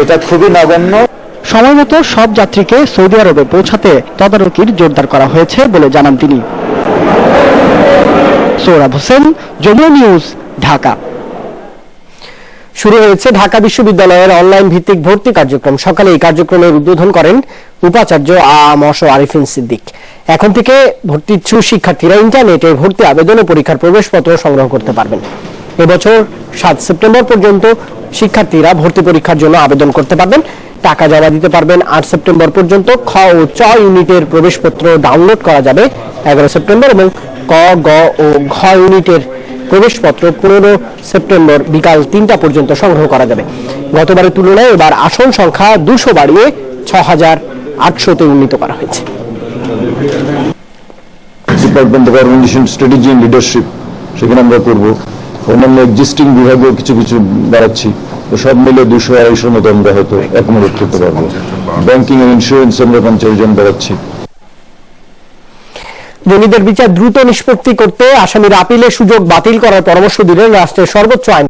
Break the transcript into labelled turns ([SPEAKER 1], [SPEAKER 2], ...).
[SPEAKER 1] এটা খুবই নগণ্য।
[SPEAKER 2] সময়মতো সব যাত্রীকে সৌদি আরবে পৌঁছাতে তদারকির জোরদার করা হয়েছে বলে জানান তিনি। সোহরাব হোসেন, যমুনা নিউজ, ঢাকা।
[SPEAKER 3] শুরু হয়েছে ঢাকা বিশ্ববিদ্যালয়ের অনলাইন ভিত্তিক ভর্তি কার্যক্রম। সকালে এই কার্যক্রমের উদ্বোধন করেন উপাচার্য আ.ম.স. আরিফিন সিদ্দিক। এখন থেকে ভর্তিচ্ছু শিক্ষার্থীরা ইন্টারনেটে ভর্তি আবেদন ও পরীক্ষার প্রবেশপত্র সংগ্রহ করতে পারবেন। এবছর 7 সেপ্টেম্বর পর্যন্ত শিক্ষার্থীরা ভর্তি পরীক্ষার জন্য আবেদন করতে পারবেন। টাকা জমা দিতে পারবেন 8 সেপ্টেম্বর পর্যন্ত। খ ও চ ইউনিটের প্রবেশপত্র ডাউনলোড করা যাবে 11 সেপ্টেম্বর এবং ক, গ ও ঘ ইউনিটের প্রবেশপত্র 15 সেপ্টেম্বর বিকাল 3টা পর্যন্ত সংগ্রহ করা যাবে। গতবারের তুলনায় এবার আসন সংখ্যা 200 বাড়িয়ে 6800-তে উন্নীত করা হয়েছে।
[SPEAKER 1] Department of organisation strategy and leadership সেখানে আমরা করব। অন্যান্য এক্সিস্টিং বিভাগেও কিছু কিছু বাড়াচ্ছি। তো সব মিলে 200-250 মতো আমরা হয়তো অ্যাকোমোডেট করতে পারবো। ব্যাংকিং এন্ড ইন্স্যুরেন্স আমরা 50 জন বাড়াচ্ছি।
[SPEAKER 3] জঙ্গিদের বিচার দ্রুত নিষ্পত্তি করতে আসামির আপিলের সুযোগ বাতিল করার পরামর্শ দিলেন রাষ্ট্রের সর্বোচ্চ আইন